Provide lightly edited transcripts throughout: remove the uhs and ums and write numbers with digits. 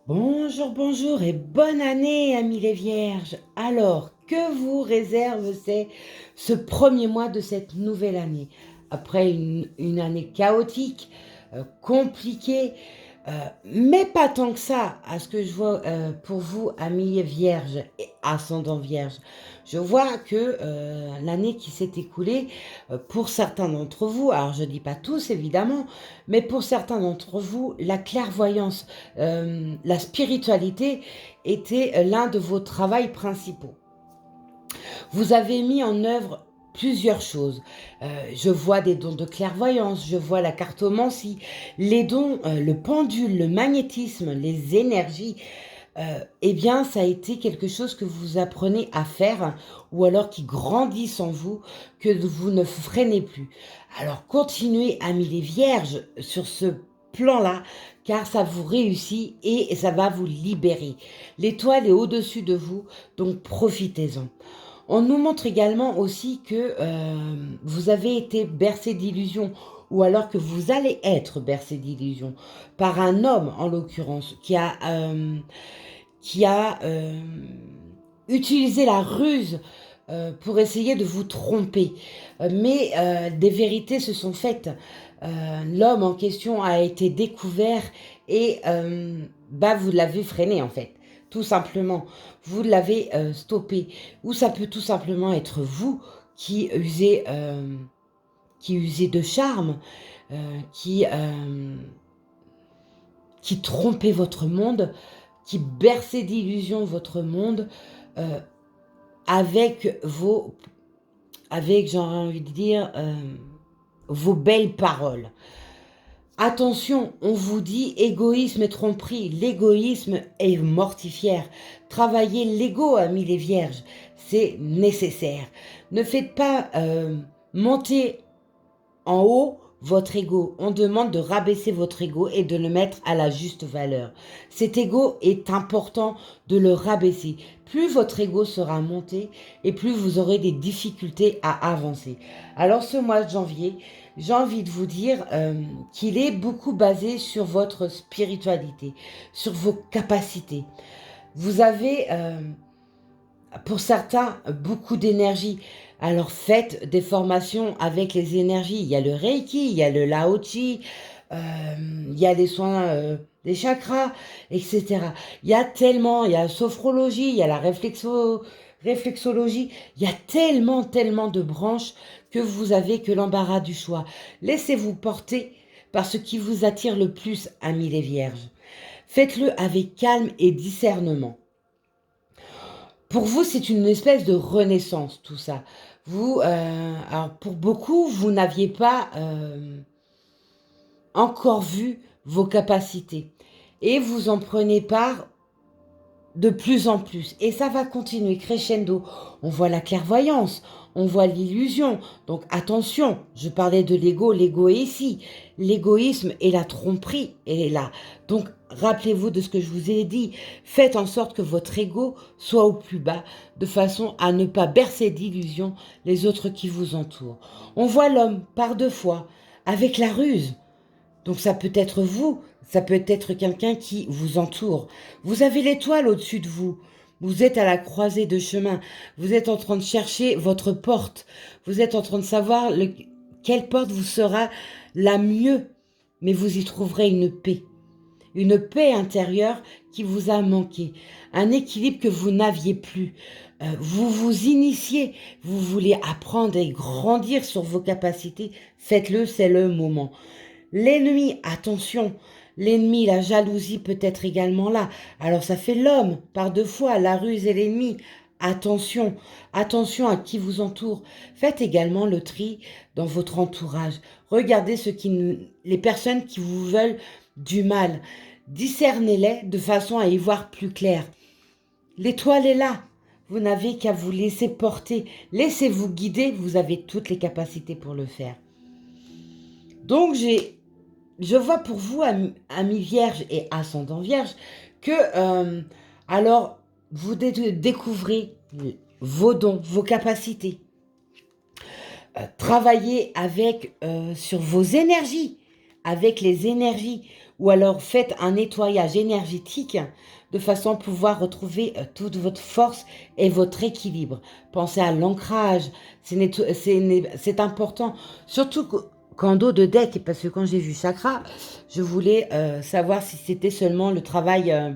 Bonjour, bonjour et bonne année, amis les vierges. Alors, que vous réserve ce premier mois de cette nouvelle année? Après une année chaotique, compliquée, mais pas tant que ça, à ce que je vois pour vous, amis vierges et ascendant vierge. Je vois que l'année qui s'est écoulée, pour certains d'entre vous, alors je ne dis pas tous évidemment, mais pour certains d'entre vous, la clairvoyance, la spiritualité était l'un de vos travaux principaux. Vous avez mis en œuvre plusieurs choses. Je vois des dons de clairvoyance, je vois la cartomancie, les dons, le pendule, le magnétisme, les énergies. Eh bien, ça a été quelque chose que vous apprenez à faire ou alors qui grandissent en vous, que vous ne freinez plus. Alors, continuez, amis les vierges, sur ce plan-là, car ça vous réussit et ça va vous libérer. L'étoile est au-dessus de vous, donc profitez-en. On nous montre également aussi que vous avez été bercé d'illusions ou alors que vous allez être bercé d'illusions par un homme en l'occurrence qui a utilisé la ruse pour essayer de vous tromper. Mais des vérités se sont faites. L'homme en question a été découvert et vous l'avez freiné en fait. Tout simplement, vous l'avez stoppé. Ou ça peut tout simplement être vous qui usez de charme, euh, qui, euh, qui trompez votre monde, qui bercez d'illusions votre monde euh, avec j'ai envie de dire, vos belles paroles. Attention, on vous dit égoïsme et tromperie. L'égoïsme est mortifère. Travaillez l'ego, amis les vierges, c'est nécessaire. Ne faites pas monter en haut votre ego. On demande de rabaisser votre ego et de le mettre à la juste valeur. Cet ego est important de le rabaisser. Plus votre ego sera monté et plus vous aurez des difficultés à avancer. Alors ce mois de janvier, j'ai envie de vous dire qu'il est beaucoup basé sur votre spiritualité, sur vos capacités. Vous avez pour certains, beaucoup d'énergie. Alors faites des formations avec les énergies. Il y a le Reiki, il y a le Lao Chi, il y a des soins des chakras, etc. Il y a la sophrologie, il y a la réflexologie. Il y a tellement, tellement de branches que vous avez que l'embarras du choix. Laissez-vous porter par ce qui vous attire le plus, amis les vierges. Faites-le avec calme et discernement. Pour vous, c'est une espèce de renaissance, tout ça. Alors pour beaucoup, vous n'aviez pas encore vu vos capacités. Et vous en prenez part de plus en plus. Et ça va continuer crescendo. On voit la clairvoyance, on voit l'illusion. Donc attention, je parlais de l'ego, l'ego est ici. L'égoïsme et la tromperie est là. Donc rappelez-vous de ce que je vous ai dit. Faites en sorte que votre ego soit au plus bas, de façon à ne pas bercer d'illusions les autres qui vous entourent. On voit l'homme par deux fois, avec la ruse. Donc ça peut être vous, ça peut être quelqu'un qui vous entoure. Vous avez l'étoile au-dessus de vous. Vous êtes à la croisée de chemin. Vous êtes en train de chercher votre porte. Vous êtes en train de savoir quelle porte vous sera la mieux. Mais vous y trouverez une paix. Une paix intérieure qui vous a manqué. Un équilibre que vous n'aviez plus. Vous vous initiez. Vous voulez apprendre et grandir sur vos capacités. Faites-le, c'est le moment. L'ennemi, attention, l'ennemi, la jalousie peut être également là. Alors ça fait l'homme par deux fois, la ruse et l'ennemi. Attention, attention à qui vous entoure. Faites également le tri dans votre entourage. Regardez les personnes qui vous veulent du mal. Discernez-les de façon à y voir plus clair. L'étoile est là. Vous n'avez qu'à vous laisser porter. Laissez-vous guider. Vous avez toutes les capacités pour le faire. Donc je vois pour vous, amis vierge et ascendant vierge, que alors vous découvrez vos dons, vos capacités. Travaillez sur vos énergies, avec les énergies. ou alors faites un nettoyage énergétique de façon à pouvoir retrouver toute votre force et votre équilibre. Pensez à l'ancrage, c'est important, surtout qu'en dos de deck, parce que quand j'ai vu chakra, je voulais savoir si c'était seulement le travail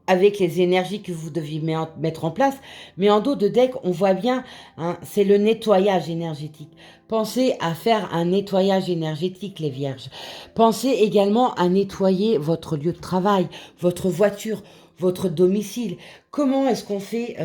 avec les énergies que vous deviez mettre en place. Mais en dos de deck, on voit bien, hein, c'est le nettoyage énergétique. Pensez à faire un nettoyage énergétique, les vierges. Pensez également à nettoyer votre lieu de travail, votre voiture, votre domicile. Comment est-ce qu'on fait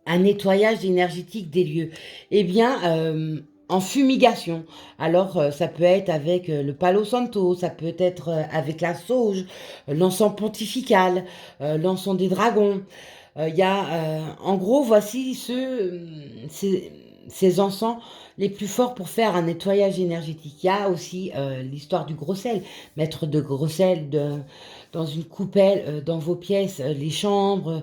un nettoyage énergétique des lieux? Eh bien, en fumigation. Alors, ça peut être avec le Palo Santo, ça peut être avec la sauge, l'encens pontifical, l'encens des dragons. Il y a, en gros, voici ces encens les plus forts pour faire un nettoyage énergétique. Il y a aussi l'histoire du gros sel. Mettre de gros sel dans une coupelle, dans vos pièces, les chambres,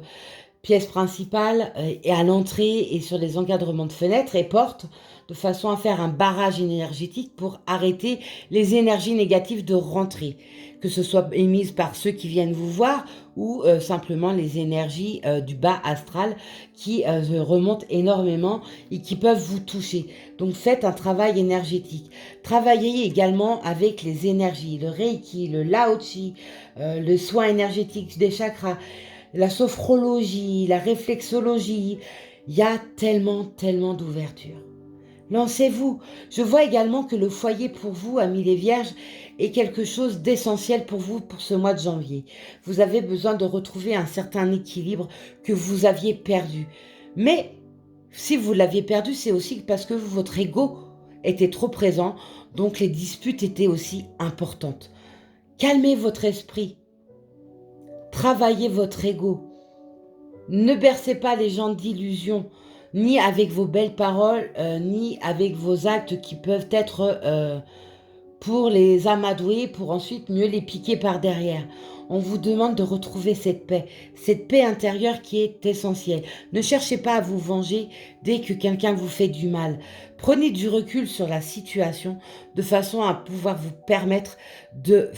pièce principale et à l'entrée et sur les encadrements de fenêtres et portes, de façon à faire un barrage énergétique pour arrêter les énergies négatives de rentrée, que ce soit émises par ceux qui viennent vous voir ou simplement les énergies du bas astral qui remontent énormément et qui peuvent vous toucher. Donc faites un travail énergétique. Travaillez également avec les énergies, le Reiki, le Lao Chi, le soin énergétique des chakras, la sophrologie, la réflexologie. Il y a tellement d'ouverture. Lancez-vous. Je vois également que le foyer pour vous, amis les vierges, est quelque chose d'essentiel pour vous pour ce mois de janvier. Vous avez besoin de retrouver un certain équilibre que vous aviez perdu. Mais si vous l'aviez perdu, c'est aussi parce que votre ego était trop présent, donc les disputes étaient aussi importantes. Calmez votre esprit. Travaillez votre ego. Ne bercez pas les gens d'illusions, ni avec vos belles paroles, ni avec vos actes qui peuvent être pour les amadouer, pour ensuite mieux les piquer par derrière. On vous demande de retrouver cette paix intérieure qui est essentielle. Ne cherchez pas à vous venger dès que quelqu'un vous fait du mal. Prenez du recul sur la situation de façon à pouvoir vous permettre de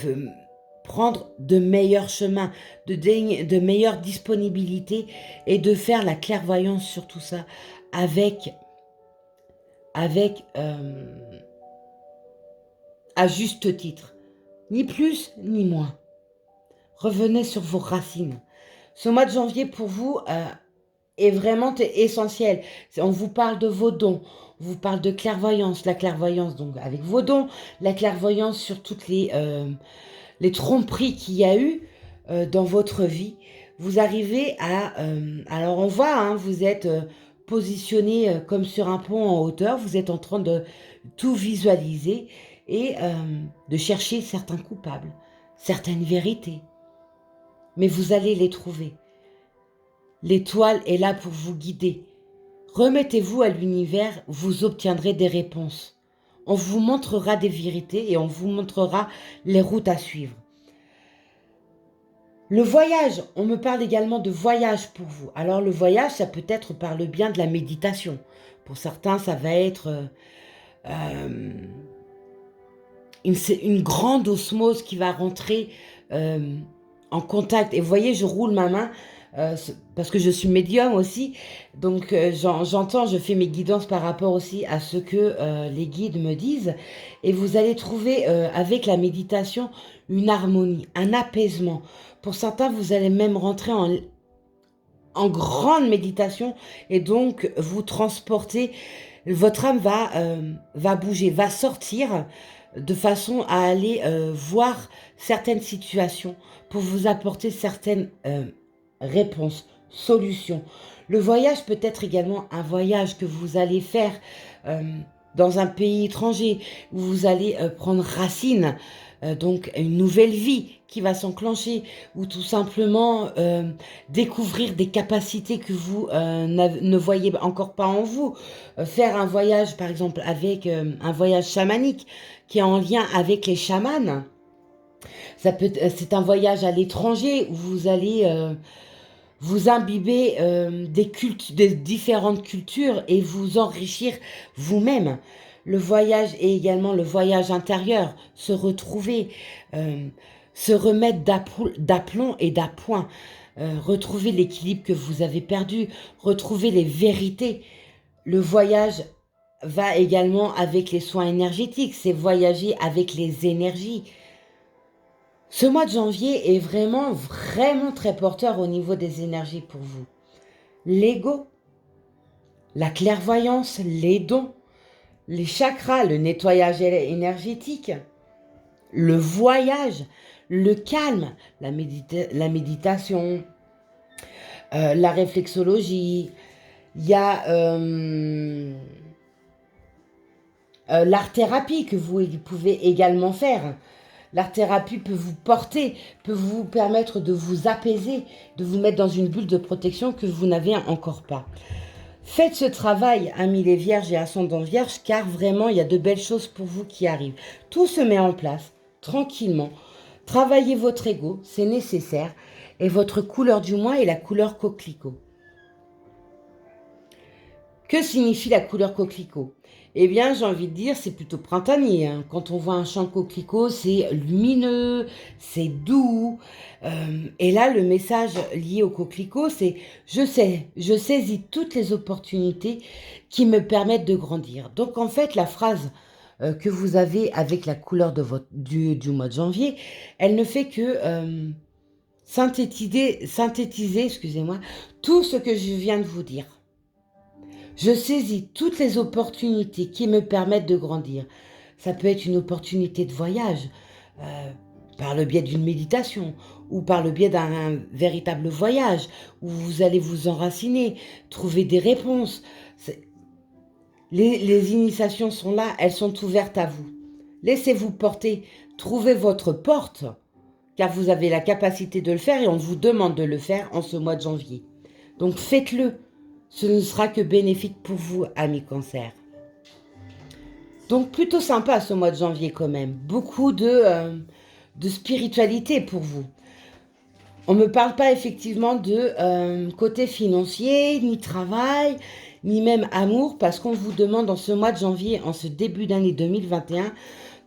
prendre de meilleurs chemins, de meilleures disponibilités et de faire la clairvoyance sur tout ça avec à juste titre. Ni plus ni moins. Revenez sur vos racines. Ce mois de janvier pour vous est vraiment essentiel. On vous parle de vos dons, on vous parle de clairvoyance, la clairvoyance donc avec vos dons, la clairvoyance sur toutes les tromperies qu'il y a eu dans votre vie. Vous arrivez à... alors on voit, hein, vous êtes positionné comme sur un pont en hauteur, vous êtes en train de tout visualiser et de chercher certains coupables, certaines vérités. Mais vous allez les trouver. L'étoile est là pour vous guider. Remettez-vous à l'univers, vous obtiendrez des réponses. On vous montrera des vérités et on vous montrera les routes à suivre. Le voyage, on me parle également de voyage pour vous. Alors le voyage, ça peut être par le bien de la méditation. Pour certains, ça va être une grande osmose qui va rentrer en contact. Et vous voyez, je roule ma main parce que je suis médium aussi. Donc j'entends, je fais mes guidances par rapport aussi à ce que les guides me disent. Et vous allez trouver avec la méditation une harmonie, un apaisement. Pour certains, vous allez même rentrer en grande méditation et donc vous transporter. Votre âme va bouger, va sortir de façon à aller voir certaines situations pour vous apporter certaines réponses, solutions. Le voyage peut être également un voyage que vous allez faire dans un pays étranger où vous allez prendre racine, donc une nouvelle vie qui va s'enclencher ou tout simplement découvrir des capacités que vous ne voyez encore pas en vous. Faire un voyage par exemple avec un voyage chamanique qui est en lien avec les chamans. C'est un voyage à l'étranger où vous allez vous imbiber des différentes cultures et vous enrichir vous-même. le voyage et également le voyage intérieur, se retrouver, se remettre d'aplomb et d'appoint, retrouver l'équilibre que vous avez perdu, retrouver les vérités. Le voyage va également avec les soins énergétiques, c'est voyager avec les énergies. Ce mois de janvier est vraiment, vraiment très porteur au niveau des énergies pour vous. L'ego, la clairvoyance, les dons, les chakras, le nettoyage énergétique, le voyage, le calme, la méditation, la réflexologie, il y a l'art-thérapie que vous pouvez également faire. L'art-thérapie peut vous porter, peut vous permettre de vous apaiser, de vous mettre dans une bulle de protection que vous n'avez encore pas. Faites ce travail, amis les vierges et ascendants vierges, car vraiment, il y a de belles choses pour vous qui arrivent. Tout se met en place, tranquillement. Travaillez votre ego, c'est nécessaire. Et votre couleur du mois est la couleur coquelicot. Que signifie la couleur coquelicot? Eh bien, j'ai envie de dire, c'est plutôt printanier. Hein. Quand on voit un champ coquelicot, c'est lumineux, c'est doux. Et là, le message lié au coquelicot, c'est « je saisis toutes les opportunités qui me permettent de grandir ». Donc, en fait, la phrase que vous avez avec la couleur de du mois de janvier, elle ne fait que synthétiser, excusez-moi, tout ce que je viens de vous dire. Je saisis toutes les opportunités qui me permettent de grandir. Ça peut être une opportunité de voyage, par le biais d'une méditation, ou par le biais d'un véritable voyage, où vous allez vous enraciner, trouver des réponses. Les initiations sont là, elles sont ouvertes à vous. Laissez-vous porter, trouvez votre porte, car vous avez la capacité de le faire et on vous demande de le faire en ce mois de janvier. Donc faites-le. Ce ne sera que bénéfique pour vous, amis Cancer. Donc plutôt sympa ce mois de janvier quand même. Beaucoup de spiritualité pour vous. On ne me parle pas effectivement de côté financier, ni travail, ni même amour, parce qu'on vous demande en ce mois de janvier, en ce début d'année 2021,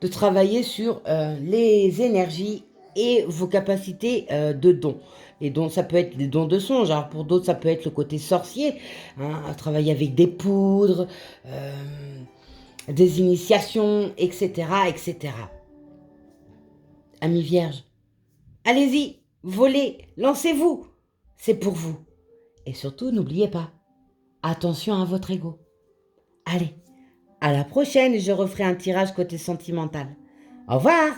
de travailler sur les énergies et vos capacités de dons. Et donc, ça peut être des dons de songe. Alors, pour d'autres, ça peut être le côté sorcier, hein, à travailler avec des poudres, des initiations, etc., etc. Amis vierges, allez-y, volez, lancez-vous. C'est pour vous. Et surtout, n'oubliez pas, attention à votre ego. Allez, à la prochaine, je referai un tirage côté sentimental. Au revoir!